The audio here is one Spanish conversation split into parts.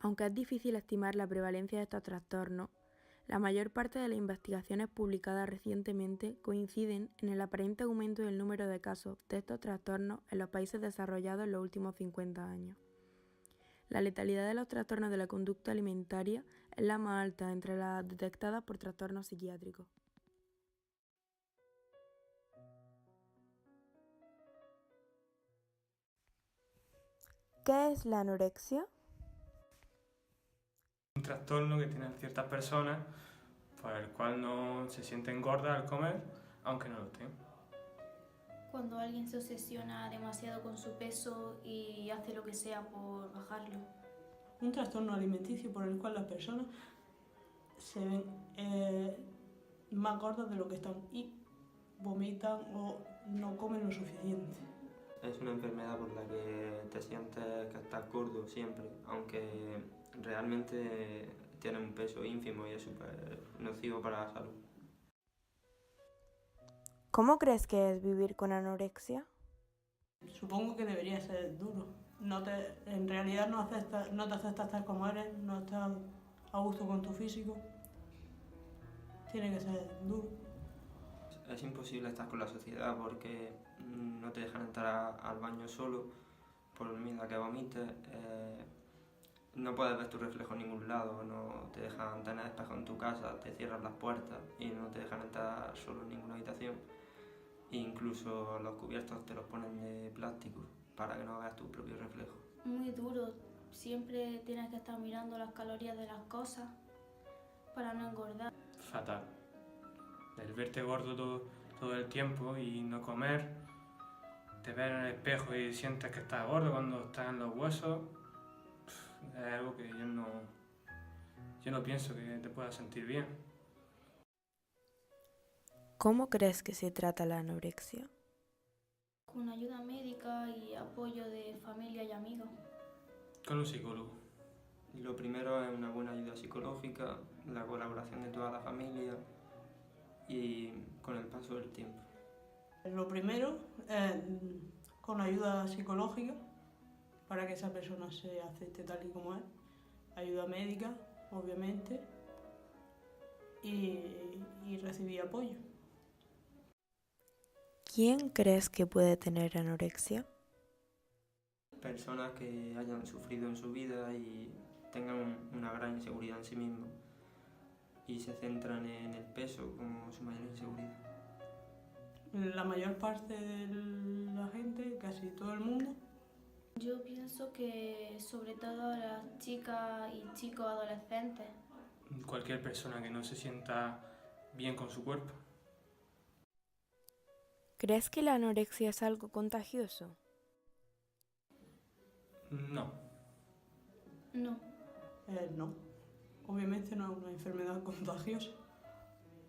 Aunque es difícil estimar la prevalencia de estos trastornos, la mayor parte de las investigaciones publicadas recientemente coinciden en el aparente aumento del número de casos de estos trastornos en los países desarrollados en los últimos 50 años. La letalidad de los trastornos de la conducta alimentaria es la más alta entre las detectadas por trastornos psiquiátricos. ¿Qué es la anorexia? Un trastorno que tienen ciertas personas por el cual no se sienten gordas al comer, aunque no lo estén. Cuando alguien se obsesiona demasiado con su peso y hace lo que sea por bajarlo. Un trastorno alimenticio por el cual las personas se ven más gordas de lo que están y vomitan o no comen lo suficiente. Es una enfermedad por la que te sientes que estás gordo siempre, aunque realmente tiene un peso ínfimo y es súper nocivo para la salud. ¿Cómo crees que es vivir con anorexia? Supongo que debería ser duro. En realidad no te aceptas tal como eres, no estás a gusto con tu físico. Tiene que ser duro. Es imposible estar con la sociedad porque no te dejan entrar al baño solo por el miedo a que vomites. No puedes ver tu reflejo en ningún lado, no te dejan tener espejo en tu casa, te cierran las puertas y no te dejan entrar solo en ninguna habitación. E incluso los cubiertos te los ponen de plástico para que no veas tu propio reflejo. Muy duro, siempre tienes que estar mirando las calorías de las cosas para no engordar. Fatal. El verte gordo todo el tiempo y no comer, te ves en el espejo y sientes que estás gordo cuando estás en los huesos, es algo que yo no pienso que te pueda sentir bien. ¿Cómo crees que se trata la anorexia? Con ayuda médica y apoyo de familia y amigos. Con un psicólogo. Lo primero es una buena ayuda psicológica, la colaboración de toda la familia y con el paso del tiempo. Lo primero es con ayuda psicológica para que esa persona se acepte tal y como es. Ayuda médica, obviamente, y recibir apoyo. ¿Quién crees que puede tener anorexia? Personas que hayan sufrido en su vida y tengan una gran inseguridad en sí mismos y se centran en el peso como su mayor inseguridad. La mayor parte de la gente, casi todo el mundo. Yo pienso que sobre todo las chicas y chicos adolescentes. Cualquier persona que no se sienta bien con su cuerpo. ¿Crees que la anorexia es algo contagioso? No. No. No. Obviamente no es una enfermedad contagiosa.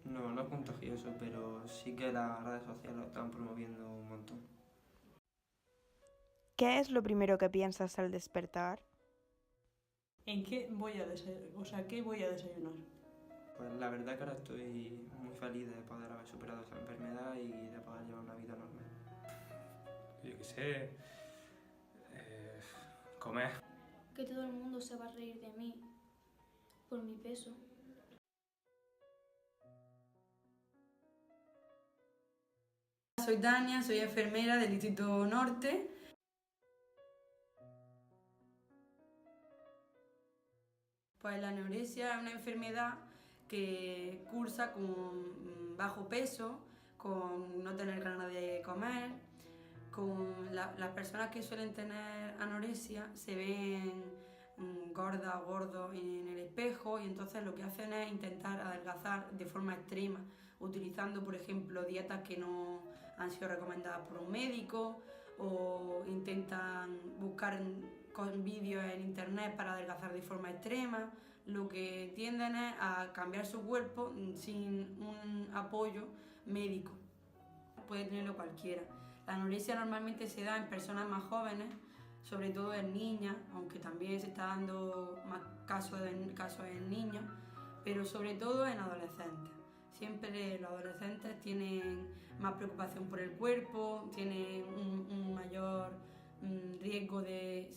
No es contagioso, pero sí que las redes sociales lo están promoviendo un montón. ¿Qué es lo primero que piensas al despertar? ¿En qué voy a desayunar? ¿Qué voy a desayunar? Pues la verdad que ahora estoy muy feliz de poder haber superado esa enfermedad y de poder llevar una vida normal. Yo qué sé, comer. Que todo el mundo se va a reír de mí por mi peso. Soy Tania, soy enfermera del Distrito Norte. Pues la anorexia es una enfermedad que cursa con bajo peso, con no tener ganas de comer. Las personas que suelen tener anorexia se ven gordas o gordos en el espejo y entonces lo que hacen es intentar adelgazar de forma extrema, utilizando por ejemplo dietas que no han sido recomendadas por un médico o intentan buscar con vídeos en internet para adelgazar de forma extrema. Lo que tienden es a cambiar su cuerpo sin un apoyo médico. Puede tenerlo cualquiera. La anorexia normalmente se da en personas más jóvenes, sobre todo en niñas, aunque también se está dando más casos en niños, pero sobre todo en adolescentes. Siempre los adolescentes tienen más preocupación por el cuerpo, tienen un mayor riesgo riesgo de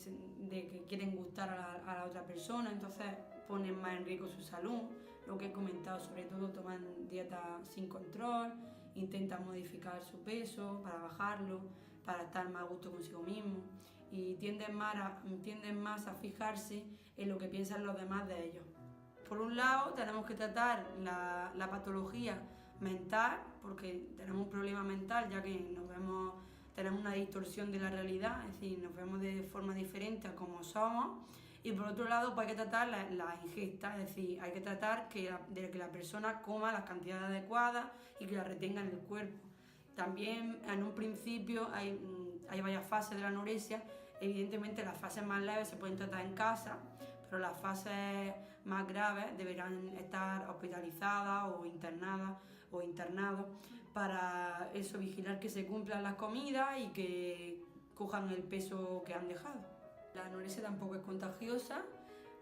que quieren gustar a la otra persona, entonces ponen más en riesgo su salud. Lo que he comentado, sobre todo toman dieta sin control, intentan modificar su peso para bajarlo, para estar más a gusto consigo mismo, y tienden más a fijarse en lo que piensan los demás de ellos. Por un lado, tenemos que tratar la patología mental, porque tenemos un problema mental, ya que tenemos una distorsión de la realidad, es decir, nos vemos de forma diferente a como somos. Y por otro lado, pues hay que tratar la ingesta, es decir, hay que tratar de que la persona coma las cantidades adecuadas y que la retenga en el cuerpo. También en un principio hay varias fases de la anorexia. Evidentemente las fases más leves se pueden tratar en casa, pero las fases más graves deberán estar hospitalizadas o internadas o internados para eso, vigilar que se cumplan las comidas y que cojan el peso que han dejado. La anorexia tampoco es contagiosa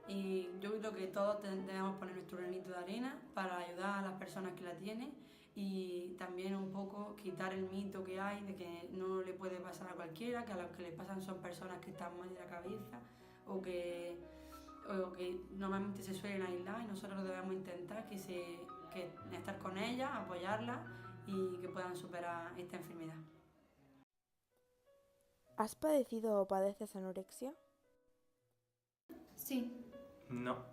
y yo creo que todos debemos poner nuestro granito de arena para ayudar a las personas que la tienen, y también un poco quitar el mito que hay de que no le puede pasar a cualquiera, que a los que le pasan son personas que están mal de la cabeza o que normalmente se suelen aislar, y nosotros debemos intentar que estar con ellas, apoyarlas y que puedan superar esta enfermedad. ¿Has padecido o padeces anorexia? Sí. No.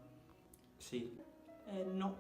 Sí. No.